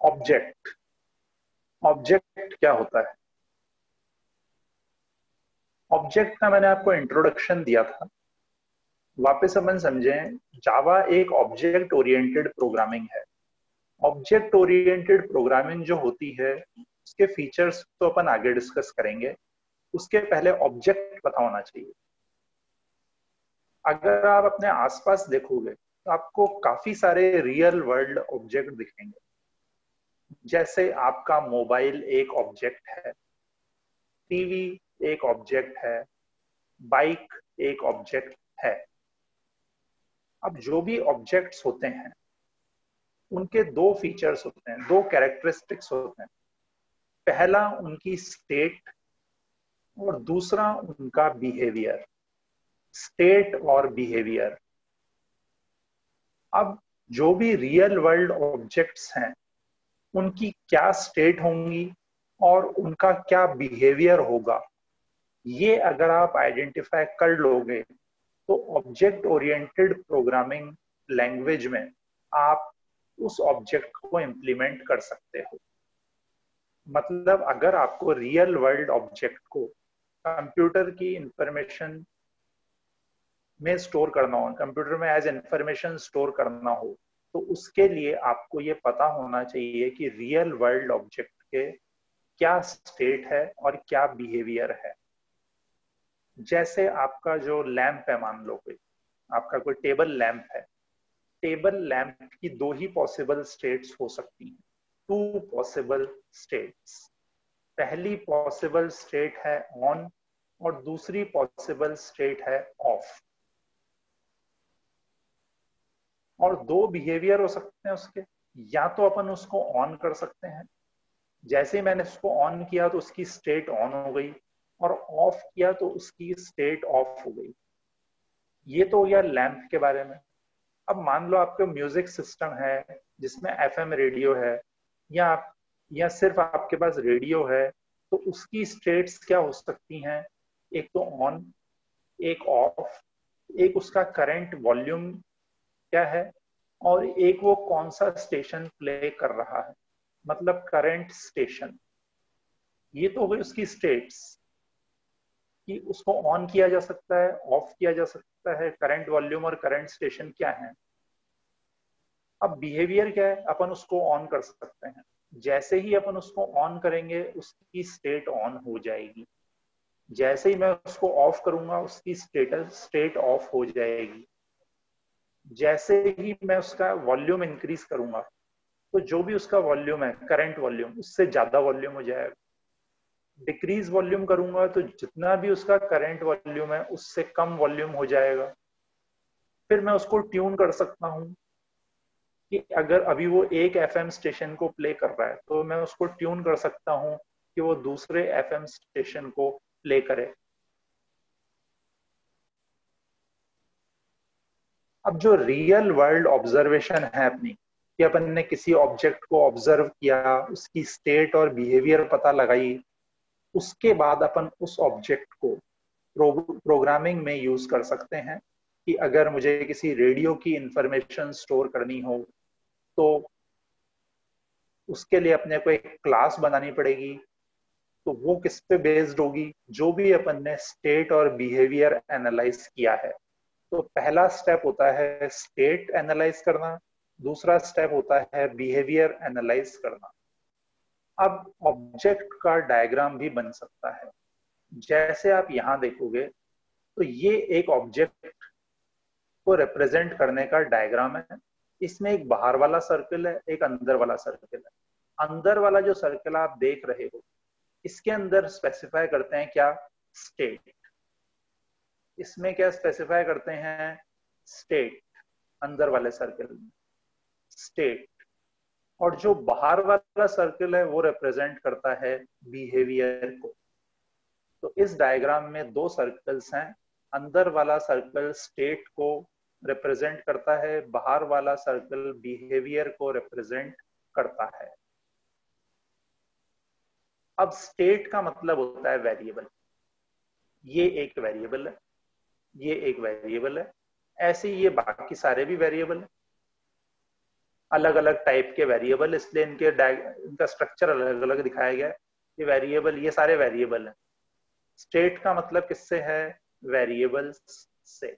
Object. Object क्या होता है? ऑब्जेक्ट का मैंने आपको इंट्रोडक्शन दिया था। वापस अपन समझें, जावा एक ऑब्जेक्ट ओरिएंटेड प्रोग्रामिंग है। ऑब्जेक्ट ओरिएंटेड प्रोग्रामिंग जो होती है उसके फीचर्स तो अपन आगे डिस्कस करेंगे, उसके पहले ऑब्जेक्ट पता होना चाहिए। अगर आप अपने आसपास देखोगे तो आपको काफी सारे रियल वर्ल्ड ऑब्जेक्ट दिखेंगे। जैसे आपका मोबाइल एक ऑब्जेक्ट है, टीवी एक ऑब्जेक्ट है, बाइक एक ऑब्जेक्ट है। अब जो भी ऑब्जेक्ट्स होते हैं उनके दो फीचर्स होते हैं, दो कैरेक्टरिस्टिक्स होते हैं। पहला उनकी स्टेट और दूसरा उनका बिहेवियर। स्टेट और बिहेवियर। अब जो भी रियल वर्ल्ड ऑब्जेक्ट्स हैं उनकी क्या स्टेट होंगी और उनका क्या बिहेवियर होगा, ये अगर आप आइडेंटिफाई कर लोगे तो ऑब्जेक्ट ओरिएंटेड प्रोग्रामिंग लैंग्वेज में आप उस ऑब्जेक्ट को इंप्लीमेंट कर सकते हो। मतलब अगर आपको रियल वर्ल्ड ऑब्जेक्ट को कंप्यूटर की इंफॉर्मेशन में स्टोर करना हो, कंप्यूटर में एज इंफॉर्मेशन स्टोर करना हो, तो उसके लिए आपको ये पता होना चाहिए कि रियल वर्ल्ड ऑब्जेक्ट के क्या स्टेट है और क्या बिहेवियर है। जैसे आपका जो लैंप है, मान लो कोई आपका कोई टेबल लैंप है। टेबल लैंप की दो ही पॉसिबल स्टेट्स हो सकती हैं, टू पॉसिबल स्टेट्स। पहली पॉसिबल स्टेट है ऑन और दूसरी पॉसिबल स्टेट है ऑफ। और दो बिहेवियर हो सकते हैं उसके। या तो अपन उसको ऑन कर सकते हैं, जैसे ही मैंने उसको ऑन किया तो उसकी स्टेट ऑन हो गई, और ऑफ किया तो उसकी स्टेट ऑफ हो गई। ये तो हो गया लैंप के बारे में। अब मान लो आपका म्यूजिक सिस्टम है जिसमें एफएम रेडियो है, या सिर्फ आपके पास रेडियो है, तो उसकी स्टेट्स क्या हो सकती हैं? एक तो ऑन, एक ऑफ, एक उसका करंट वॉल्यूम क्या है, और एक वो कौन सा स्टेशन प्ले कर रहा है, मतलब करंट स्टेशन। ये तो हो गई उसकी स्टेट्स कि उसको ऑन किया जा सकता है, ऑफ किया जा सकता है, करंट वॉल्यूम और करंट स्टेशन क्या है। अब बिहेवियर क्या है? अपन उसको ऑन कर सकते हैं, जैसे ही अपन उसको ऑन करेंगे उसकी स्टेट ऑन हो जाएगी। जैसे ही मैं उसको ऑफ करूंगा उसकी स्टेट ऑफ हो जाएगी। जैसे ही मैं उसका वॉल्यूम इंक्रीज करूंगा तो जो भी उसका वॉल्यूम है, करंट वॉल्यूम, उससे ज्यादा वॉल्यूम हो जाएगा। डिक्रीज वॉल्यूम करूंगा तो जितना भी उसका करंट वॉल्यूम है उससे कम वॉल्यूम हो जाएगा। फिर मैं उसको ट्यून कर सकता हूँ कि अगर अभी वो एक एफएम स्टेशन को प्ले कर रहा है तो मैं उसको ट्यून कर सकता हूँ कि वो दूसरे एफएम स्टेशन को प्ले करे। अब जो रियल वर्ल्ड ऑब्जर्वेशन है अपनी, कि अपन ने किसी ऑब्जेक्ट को ऑब्जर्व किया, उसकी स्टेट और बिहेवियर पता लगाई, उसके बाद अपन उस ऑब्जेक्ट को प्रोग्रामिंग में यूज कर सकते हैं। कि अगर मुझे किसी रेडियो की इंफॉर्मेशन स्टोर करनी हो तो उसके लिए अपने को एक क्लास बनानी पड़ेगी। तो वो किस पे बेस्ड होगी? जो भी अपन ने स्टेट और बिहेवियर एनालाइज किया है। तो पहला स्टेप होता है स्टेट एनालाइज करना, दूसरा स्टेप होता है बिहेवियर एनालाइज करना। अब ऑब्जेक्ट का डायग्राम भी बन सकता है। जैसे आप यहां देखोगे तो ये एक ऑब्जेक्ट को रिप्रेजेंट करने का डायग्राम है। इसमें एक बाहर वाला सर्कल है, एक अंदर वाला सर्कल है। अंदर वाला जो सर्कल आप देख रहे हो इसके अंदर स्पेसिफाई करते हैं क्या? स्टेट। इसमें क्या स्पेसिफाई करते हैं? स्टेट। अंदर वाले सर्कल में स्टेट। और जो बाहर वाला सर्कल है वो रिप्रेजेंट करता है बिहेवियर को। तो इस डायग्राम में दो सर्कल्स हैं। अंदर वाला सर्कल स्टेट को रिप्रेजेंट करता है, बाहर वाला सर्कल बिहेवियर को रिप्रेजेंट करता है। अब स्टेट का मतलब होता है वेरिएबल। ये एक वेरिएबल है, ये एक वेरिएबल है, ऐसे ही ये बाकी सारे भी वेरिएबल है। अलग अलग टाइप के वेरिएबल, इसलिए इनका स्ट्रक्चर अलग अलग दिखाया गया है। ये वेरिएबल, ये सारे वेरिएबल हैं। स्टेट का मतलब किससे है? वेरिएबल्स से।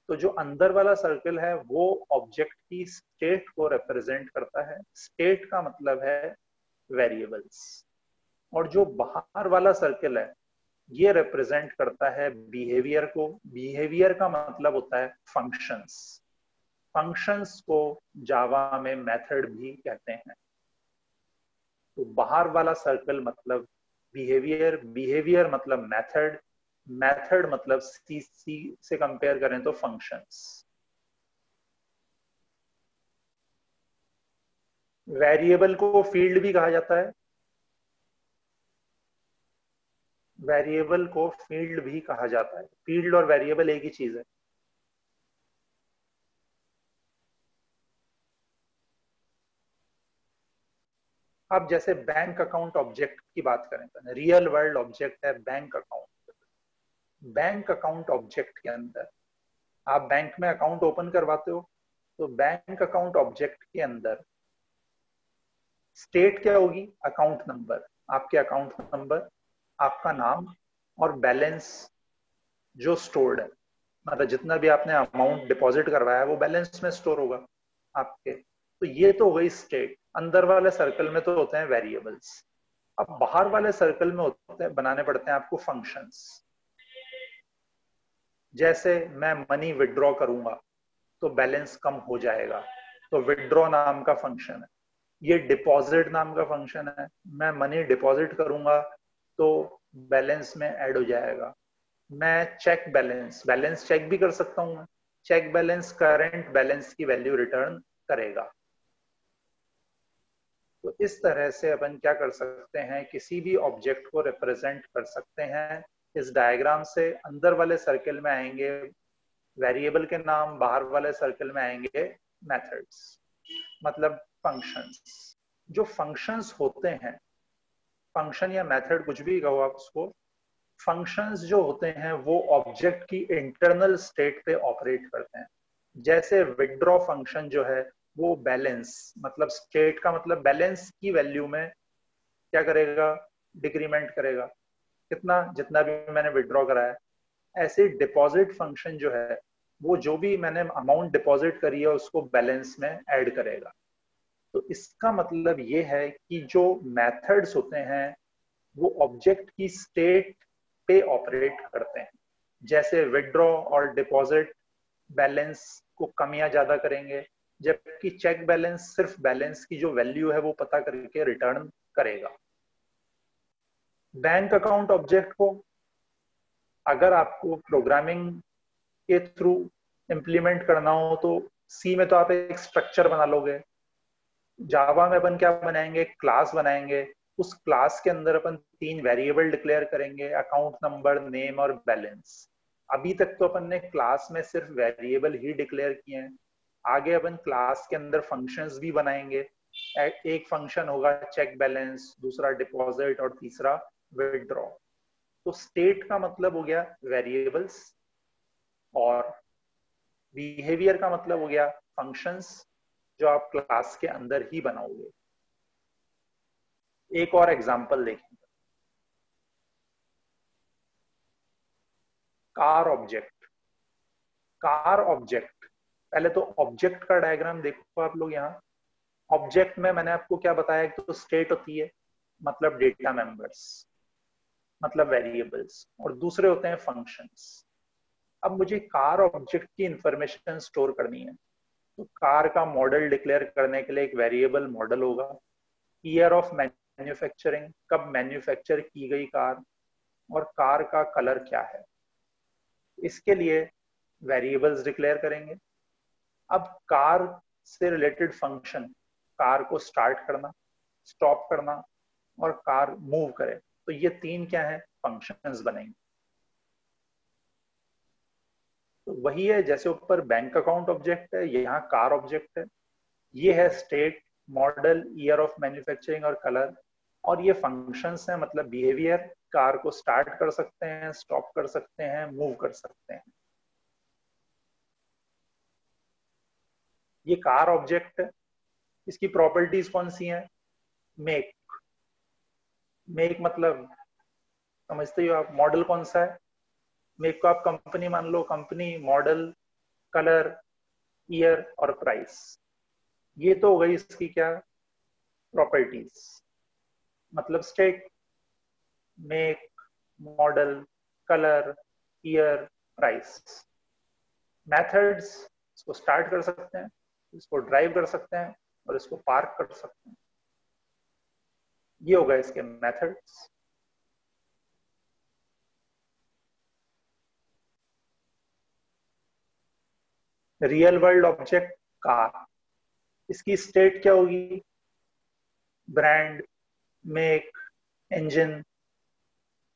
तो जो अंदर वाला सर्कल है वो ऑब्जेक्ट की स्टेट को रिप्रेजेंट करता है। स्टेट का मतलब है वेरिएबल्स। और जो बाहर वाला सर्कल है ये रिप्रेजेंट करता है बिहेवियर को। बिहेवियर का मतलब होता है फंक्शंस। फंक्शंस को जावा में मेथड भी कहते हैं। तो बाहर वाला सर्कल मतलब बिहेवियर, बिहेवियर मतलब मेथड, मेथड मतलब सी से कंपेयर करें तो फंक्शंस। वेरिएबल को फील्ड भी कहा जाता है। वेरिएबल को फील्ड भी कहा जाता है। फील्ड और वेरिएबल एक ही चीज है। आप जैसे बैंक अकाउंट ऑब्जेक्ट की बात करें तो रियल वर्ल्ड ऑब्जेक्ट है bank account. Bank account object के अंदर आप बैंक में अकाउंट ओपन करवाते हो, तो बैंक अकाउंट ऑब्जेक्ट के अंदर स्टेट क्या होगी? Account number. आपके अकाउंट नंबर, आपका नाम और बैलेंस जो स्टोर्ड है, मतलब जितना भी आपने अमाउंट डिपॉजिट करवाया है वो बैलेंस में स्टोर होगा आपके। तो ये तो हो गई स्टेट। अंदर वाले सर्कल में तो होते हैं वेरिएबल्स। अब बाहर वाले सर्कल में होते हैं, बनाने पड़ते हैं आपको फंक्शंस। जैसे मैं मनी विड्रॉ करूंगा तो बैलेंस कम हो जाएगा, तो विड्रॉ नाम का फंक्शन है। ये डिपॉजिट नाम का फंक्शन है। मैं मनी डिपॉजिट करूंगा तो बैलेंस में ऐड हो जाएगा। मैं चेक बैलेंस, बैलेंस चेक भी कर सकता हूं। चेक बैलेंस करंट बैलेंस की वैल्यू रिटर्न करेगा। तो इस तरह से अपन क्या कर सकते हैं, किसी भी ऑब्जेक्ट को रिप्रेजेंट कर सकते हैं। इस डायग्राम से अंदर वाले सर्कल में आएंगे वेरिएबल के नाम, बाहर वाले सर्कल में आएंगे मेथड्स, मतलब फंक्शंस। जो फंक्शंस होते हैं, फंक्शन या मेथड कुछ भी कहो आप उसको, फंक्शंस जो होते हैं वो ऑब्जेक्ट की इंटरनल स्टेट पे ऑपरेट करते हैं। जैसे विड्रॉ फंक्शन जो है वो बैलेंस, मतलब स्टेट का मतलब बैलेंस की वैल्यू में क्या करेगा? डिक्रीमेंट करेगा। कितना? जितना भी मैंने विड्रॉ कराया। ऐसे डिपॉजिट फंक्शन जो है वो जो भी मैंने अमाउंट डिपॉजिट करी है उसको बैलेंस में ऐड करेगा। तो इसका मतलब ये है कि जो मेथड्स होते हैं वो ऑब्जेक्ट की स्टेट पे ऑपरेट करते हैं। जैसे विड्रॉ और डिपॉजिट बैलेंस को कम या ज्यादा करेंगे, जबकि चेक बैलेंस सिर्फ बैलेंस की जो वैल्यू है वो पता करके रिटर्न करेगा। बैंक अकाउंट ऑब्जेक्ट को अगर आपको प्रोग्रामिंग के थ्रू इम्प्लीमेंट करना हो तो सी में तो आप एक स्ट्रक्चर बना लोगे। जावा में अपन क्या बनाएंगे? क्लास बनाएंगे। उस क्लास के अंदर अपन 3 वेरिएबल डिक्लेयर करेंगे, अकाउंट नंबर, नेम और बैलेंस। अभी तक तो अपन ने क्लास में सिर्फ वेरिएबल ही डिक्लेयर किए हैं। आगे अपन क्लास के अंदर फंक्शंस भी बनाएंगे। एक फंक्शन होगा चेक बैलेंस, दूसरा डिपॉजिट और तीसरा विड्रॉ। तो स्टेट का मतलब हो गया वेरिएबल्स और बिहेवियर का मतलब हो गया फंक्शंस जो आप क्लास के अंदर ही बनाओगे। एक और एग्जांपल देखेंगे, कार ऑब्जेक्ट। कार ऑब्जेक्ट, पहले तो ऑब्जेक्ट का डायग्राम देखो आप लोग। यहाँ ऑब्जेक्ट में मैंने आपको क्या बताया, तो स्टेट होती है मतलब डेटा मेंबर्स, मतलब वेरिएबल्स, और दूसरे होते हैं फंक्शंस। अब मुझे कार ऑब्जेक्ट की इंफॉर्मेशन स्टोर करनी है, तो कार का मॉडल डिक्लेयर करने के लिए एक वेरिएबल मॉडल होगा। ईयर ऑफ मैन्युफैक्चरिंग, कब मैन्युफैक्चर की गई कार, और कार का कलर क्या है, इसके लिए वेरिएबल्स डिक्लेयर करेंगे। अब कार से रिलेटेड फंक्शन, कार को स्टार्ट करना, स्टॉप करना और कार मूव करे, तो ये 3 क्या है? फंक्शंस बनेंगे। तो वही है जैसे ऊपर बैंक अकाउंट ऑब्जेक्ट है, यहाँ कार ऑब्जेक्ट है। ये है state, model, year of manufacturing और कलर। और ये फंक्शंस हैं मतलब बिहेवियर, कार को स्टार्ट कर सकते हैं, स्टॉप कर सकते हैं, मूव कर सकते हैं। ये कार ऑब्जेक्ट है, इसकी प्रॉपर्टीज कौन सी हैं? मेक। मेक मतलब समझते हो आप, मॉडल कौन सा है? मेक को आप कंपनी मान लो, कंपनी, मॉडल, कलर, ईयर और प्राइस। ये तो हो गई इसकी क्या, प्रॉपर्टीज। मतलब state, make, model, colour, year, price. Methods, इसको स्टार्ट कर सकते हैं, इसको ड्राइव कर सकते हैं और इसको पार्क कर सकते हैं। ये होगा इसके methods. Real world object car, इसकी स्टेट क्या होगी? Brand, make, engine.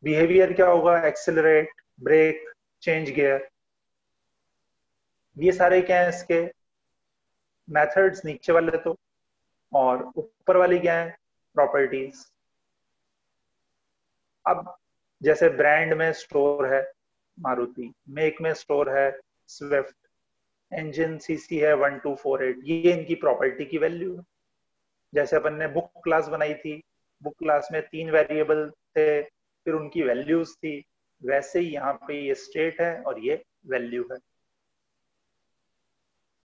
बिहेवियर क्या होगा? Accelerate, brake, change gear. ये सारे क्या है इसके मेथड्स, नीचे वाले तो। और ऊपर वाली क्या है? प्रॉपर्टीज। अब जैसे ब्रांड में स्टोर है मारुति, मेक में स्टोर है स्विफ्ट, इंजन सीसी है 1248, ये इनकी प्रॉपर्टी की वैल्यू है। जैसे अपन ने बुक क्लास बनाई थी, बुक क्लास में 3 वेरिएबल थे, फिर उनकी वैल्यूज थी, वैसे ही यहाँ पे ये स्टेट है और ये वैल्यू है।